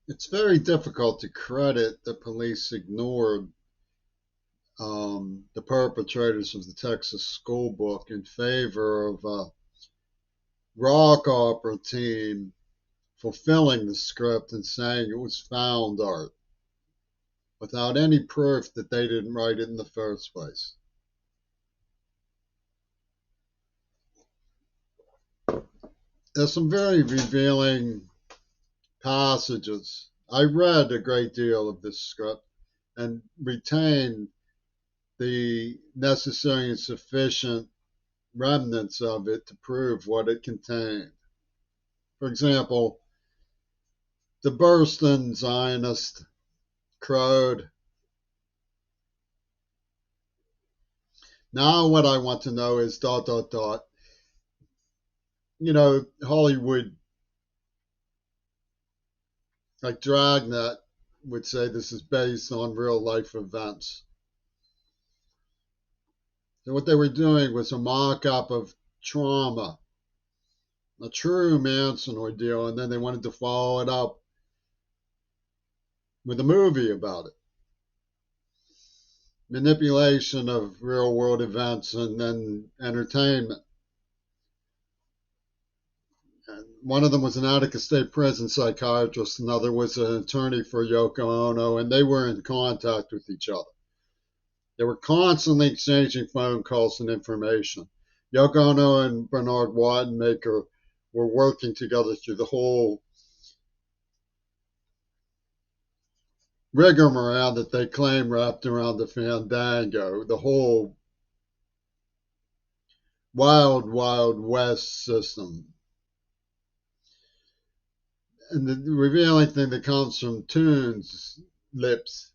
It's very difficult to credit the police ignored the perpetrators of the Texas school book in favor of a rock opera team fulfilling the script and saying it was found art without any proof that they didn't write it in the first place. There's some very revealing passages. I read a great deal of this script and retained the necessary and sufficient remnants of it to prove what it contained. For example, the Burston Zionist crowed. Now, what I want to know is dot dot dot. Hollywood, like Dragnet, would say this is based on real life events. And what they were doing was a mock up of trauma, a true Manson ordeal, and then they wanted to follow it up with a movie about it. Manipulation of real world events and then entertainment. And one of them was an Attica State Prison psychiatrist, another was an attorney for Yoko Ono, and they were in contact with each other. They were constantly exchanging phone calls and information. Yoko Ono and Bernard Wattenmaker were working together through the whole rigmarole that they claim wrapped around the Fandango, the whole wild, wild west system. And the revealing thing that comes from Toon's lips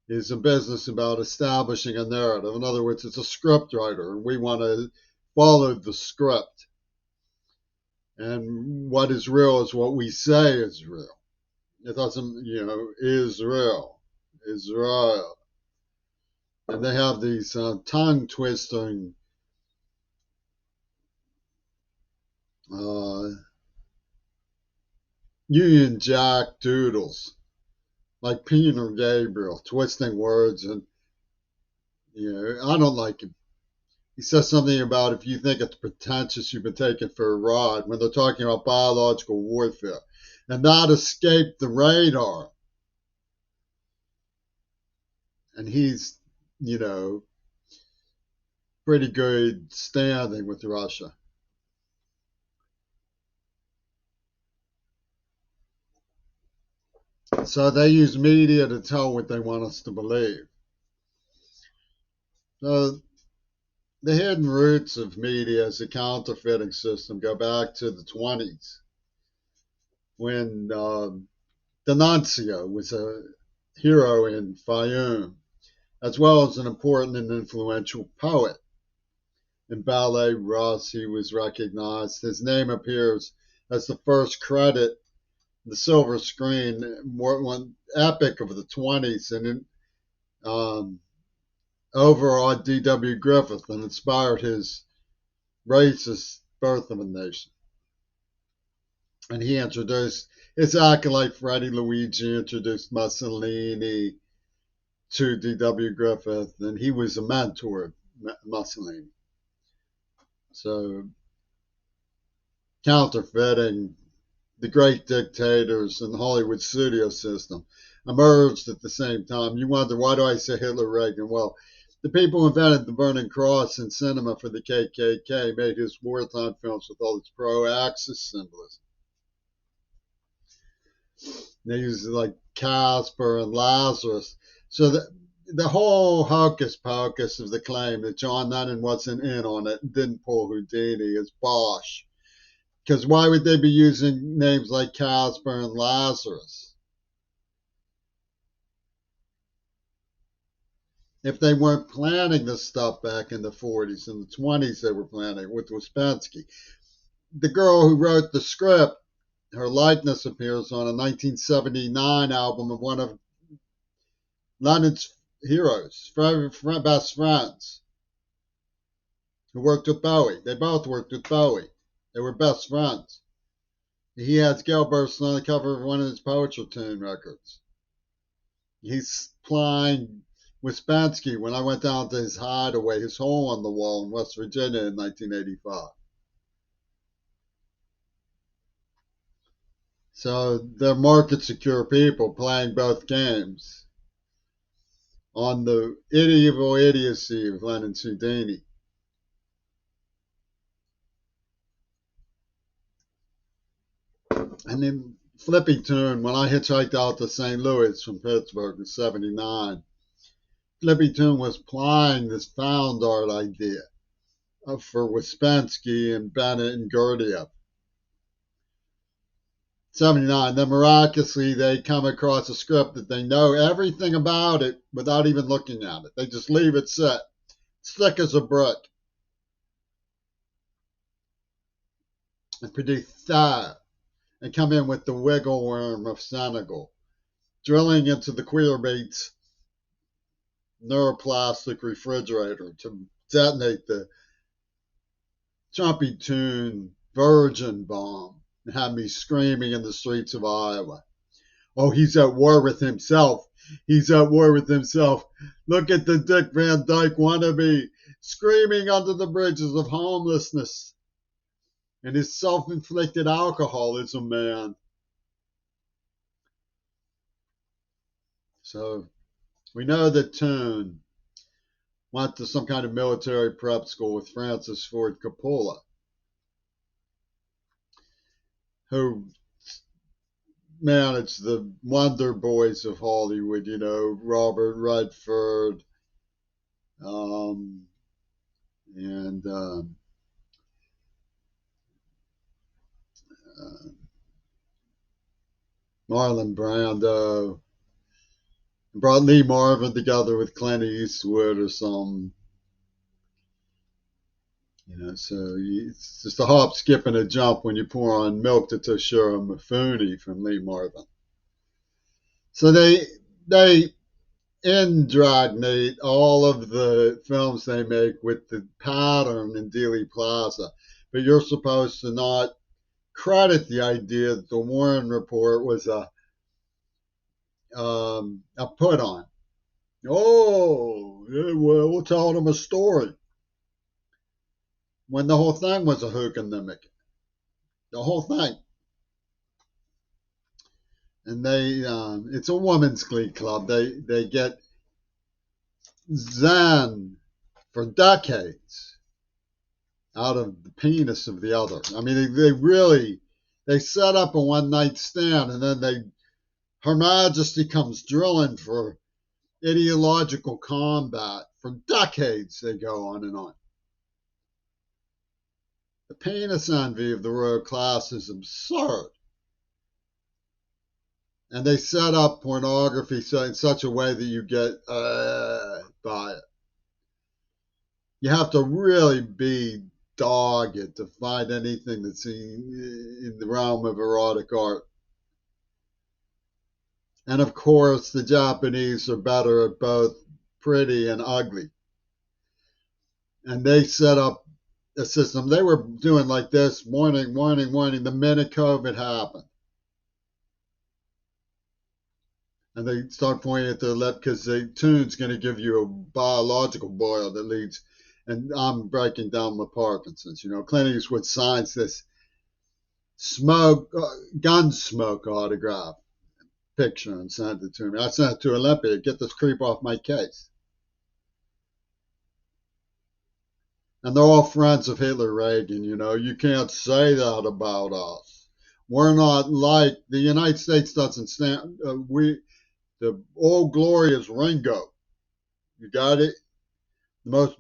is a business about establishing a narrative. In other words, it's a script writer, and we want to follow the script. And what is real is what we say is real. It doesn't, Israel. And they have these tongue twisting Union Jack doodles, like Peter Gabriel, twisting words. And, I don't like him. He says something about if you think it's pretentious, you've been taken for a ride when they're talking about biological warfare. And that escaped the radar. And he's, pretty good standing with Russia. So they use media to tell what they want us to believe. So the hidden roots of media as a counterfeiting system go back to the 20s when D'Annunzio was a hero in Fayum, as well as an important and influential poet. In Ballet Russe, he was recognized. His name appears as the first credit the silver screen, one epic of the 20s, and overall D.W. Griffith, and inspired his racist Birth of a Nation. And he introduced his acolyte Freddie Luigi, introduced Mussolini to D.W. Griffith, and he was a mentor of Mussolini. So counterfeiting the great dictators in the Hollywood studio system emerged at the same time. You wonder, why do I say Hitler, Reagan? Well, the people who invented the burning cross in cinema for the KKK made his wartime films with all its pro-Axis symbolism. They used like Casper and Lazarus. So the whole hocus pocus of the claim that John Lennon wasn't in on it and didn't pull Houdini is bosh. Because why would they be using names like Casper and Lazarus if they weren't planning this stuff back in the 40s and the 20s? They were planning with Ouspensky. The girl who wrote the script, her likeness appears on a 1979 album of one of Lennon's heroes, best friends, who worked with Bowie. They both worked with Bowie. They were best friends. He has Gail Burstyn on the cover of one of his Poetry Tune records. He's playing Ouspensky when I went down to his hideaway, his hole in the wall in West Virginia in 1985. So they're market secure people playing both games on the medieval idiocy of Lenin Sudini. And then Flippy Tune, when I hitchhiked out to St. Louis from Pittsburgh in '79, Flippy Tune was plying this found art idea for Ouspensky and Bennett and Gurdjieff. '79, then miraculously they come across a script that they know everything about it without even looking at it. They just leave it set, thick as a brick, and produce that, and come in with the wiggle worm of Senegal, drilling into the Queerbeats neuroplastic refrigerator to detonate the Trumpy Tune Virgin bomb and have me screaming in the streets of Iowa. Oh, he's at war with himself. He's at war with himself. Look at the Dick Van Dyke wannabe screaming under the bridges of homelessness and his self-inflicted alcoholism, man. So we know that Tune went to some kind of military prep school with Francis Ford Coppola, who managed the Wonder Boys of Hollywood, Robert Redford, and Marlon Brando, brought Lee Marvin together with Clint Eastwood or something. So it's just a hop, skip, and a jump when you pour on Milk to Toshiro Mifune from Lee Marvin. So they indragnate all of the films they make with the pattern in Dealey Plaza, but you're supposed to not credit the idea that the Warren Report was a put on. Oh, yeah, well, we'll tell them a story. When the whole thing was a hookendemic. The whole thing. And it's a women's glee club. They get Zen for decades out of the penis of the other. I mean, they set up a one night stand and then Her Majesty comes drilling for ideological combat. For decades, they go on and on. The penis envy of the royal class is absurd. And they set up pornography in such a way that you get by it. You have to really be dogged to find anything that's in the realm of erotic art. And of course, the Japanese are better at both pretty and ugly. And they set up a system. They were doing like this, warning, the minute COVID happened. And they start pointing at their lip because the tune's going to give you a biological boil that leads. And I'm breaking down with Parkinson's. Clint Eastwood signs this gun smoke autograph picture and sent it to me. I sent it to Olympia. Get this creep off my case. And they're all friends of Hitler Reagan. You can't say that about us. We're not like the United States doesn't stand. The old glory is Ringo. You got it? The most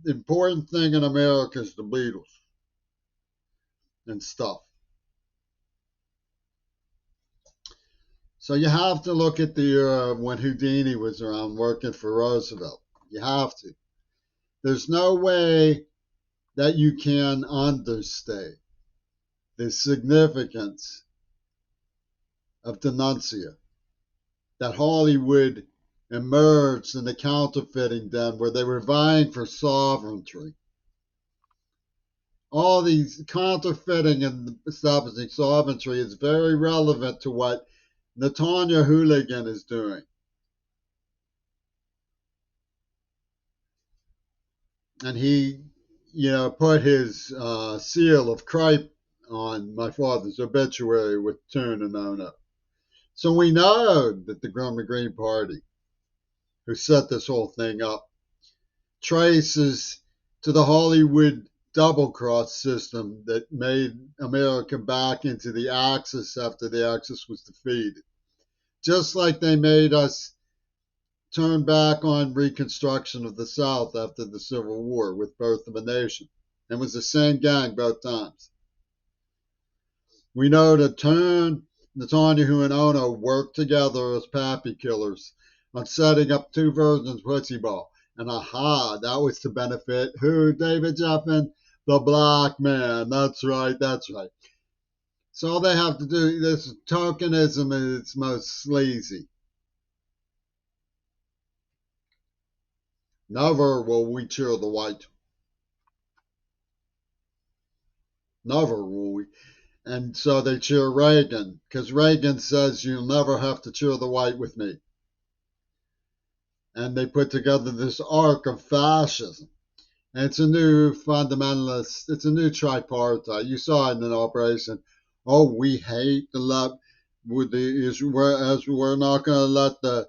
important thing in America is the Beatles and stuff. So you have to look at the era when Houdini was around working for Roosevelt. You have to. There's no way that you can understate the significance of Denuncia. That Hollywood emerged in the counterfeiting den where they were vying for sovereignty. all these counterfeiting and establishing sovereignty is very relevant to what Netanya Hooligan is doing. And he, put his seal of crepe on my father's obituary with Toon and Ono. So we know that the Grumman Green Party, who set this whole thing up, traces to the Hollywood double cross system that made America back into the Axis after the Axis was defeated. Just like they made us turn back on Reconstruction of the South after the Civil War with Birth of a Nation. It was the same gang both times. We know that Netanyahu and Ono worked together as pappy killers on setting up two versions of Pussy Ball. And aha, that was to benefit who? David Jeffin? The black man. That's right, that's right. So all they have to do, this tokenism is its most sleazy. Never will we cheer the white. Never will we. And so they cheer Reagan, because Reagan says you'll never have to cheer the white with me. And they put together this arc of fascism. And it's a new fundamentalist, it's a new tripartite. You saw it in an operation. Oh, we hate the left with the as we're not going to let the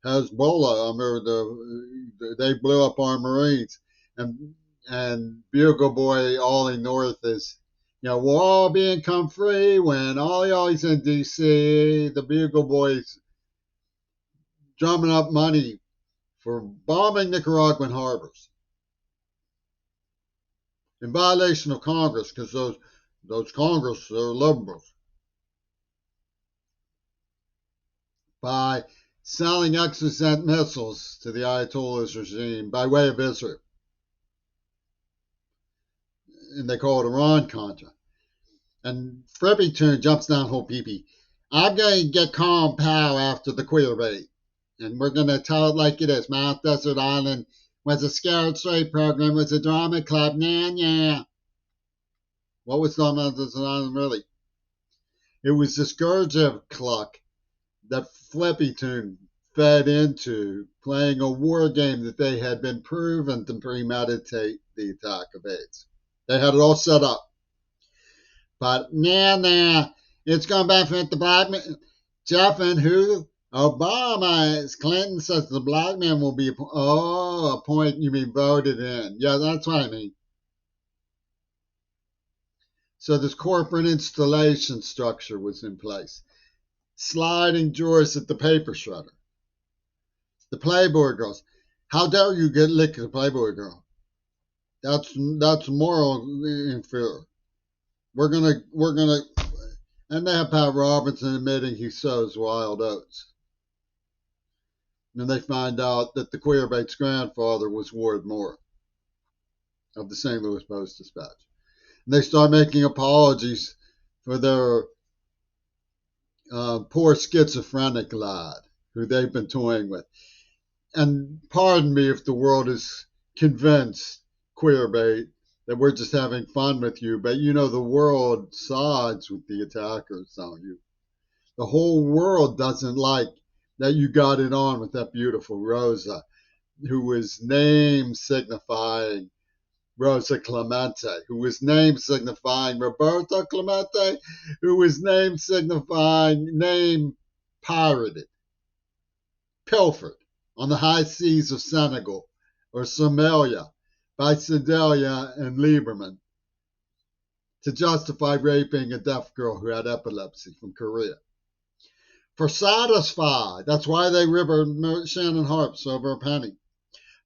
Hezbollah. I remember they blew up our Marines, and Bugle Boy Ollie North is, we'll all be income free when Ollie's in D.C. The Bugle Boys drumming up money for bombing Nicaraguan harbors in violation of Congress, because those Congress are liberals, by selling Exocet missiles to the Ayatollah's regime by way of Israel. And they call it Iran-Contra. And Freppy Toon jumps down whole peepee. I'm going to get calm pow after the queer bait. And we're going to tell it like it is. Mount Desert Island was a scared straight program, was a drama club. Nah. What was Mount Desert Island really? It was this Gurdjieff cluck that Flippy Toon fed into, playing a war game that they had been proven to premeditate the attack of AIDS. They had it all set up. But nah, it's going to benefit the black man. Jeff and who? Obama. Clinton says the black man will be, appointed, you mean voted in. Yeah, that's what I mean. So this corporate installation structure was in place. Sliding drawers at the paper shredder. The Playboy girls. How dare you get licked at a Playboy girl? That's moral inferior. We're gonna, and they have Pat Robertson admitting he sows wild oats. And they find out that the queerbait's grandfather was Ward Moore of the St. Louis Post-Dispatch. And they start making apologies for their poor schizophrenic lad who they've been toying with. And pardon me if the world is convinced, queerbait, that we're just having fun with you, but the world sides with the attackers, don't you? The whole world doesn't like that you got it on with that beautiful Rosa, who was name signifying Rosa Clemente, who was name signifying Roberto Clemente, who was name signifying name pirated, pilfered on the high seas of Senegal or Somalia by Sedalia and Lieberman to justify raping a deaf girl who had epilepsy from Korea. For satisfy, that's why they river Shannon Harps over a penny.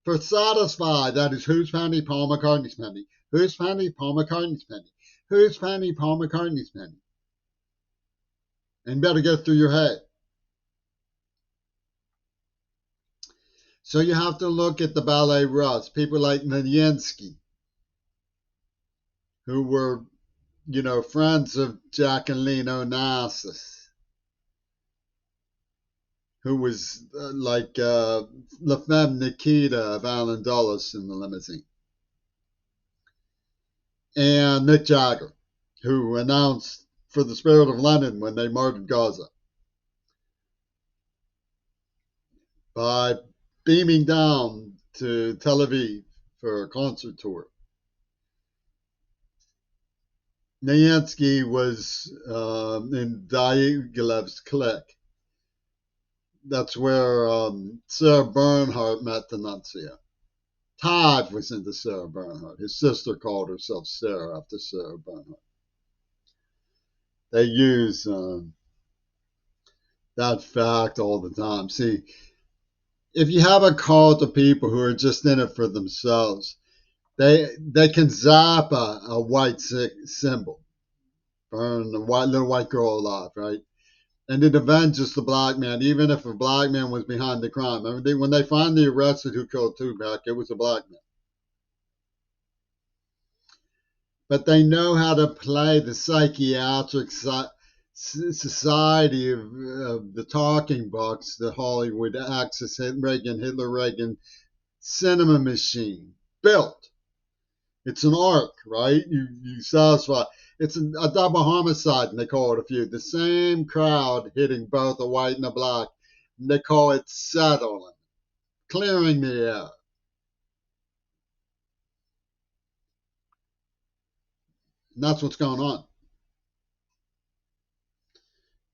For satisfy, that is whose penny? Paul McCartney's penny. Whose penny? Paul McCartney's penny. Whose penny? Paul McCartney's penny. And better get through your head. So you have to look at the Ballet Russ, people like Nyinsky, who were, friends of Jacqueline Onassis, who was like La Femme Nikita of Alan Dulles in the limousine. and Mick Jagger, who announced for the Spirit of London when they murdered Gaza by beaming down to Tel Aviv for a concert tour. Nyansky was in Diaghilev's clique. That's where Sarah Bernhardt met the Nuncio. Todd was into Sarah Bernhardt. His sister called herself Sarah after Sarah Bernhardt. They use that fact all the time. See, if you have a cult of people who are just in it for themselves, they can zap a white symbol, burn the little white girl alive, right? And it avenges the black man, even if a black man was behind the crime. I mean, when they finally arrested who killed Tupac, it was a black man. But they know how to play the psychiatric society of the talking box, the Hollywood Axis, Hitler Reagan cinema machine built. It's an arc, right? You satisfy. It's a double homicide, and they call it a feud. The same crowd hitting both a white and a black. And they call it settling, clearing the air. And that's what's going on.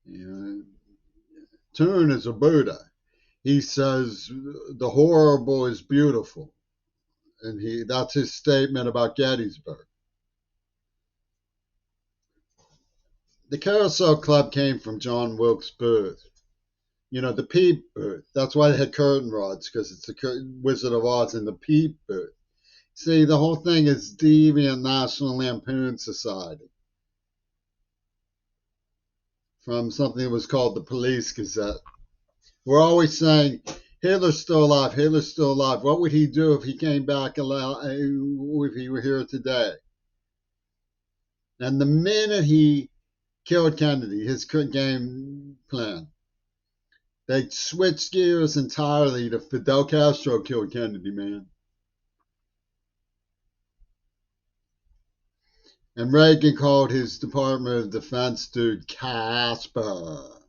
You know, Toon is a Buddha. He says the horrible is beautiful, and that's his statement about Gettysburg. The Carousel Club came from John Wilkes Booth. You know, the Peep booth. That's why they had curtain rods, because it's the Wizard of Oz in the Peep booth. See, the whole thing is deviant National Lampoon Society from something that was called the Police Gazette. We're always saying, Hitler's still alive, Hitler's still alive. What would he do if he came back, if he were here today? And the minute he killed Kennedy, his game plan, they switched gears entirely to Fidel Castro killed Kennedy, man. And Reagan called his Department of Defense dude Casper.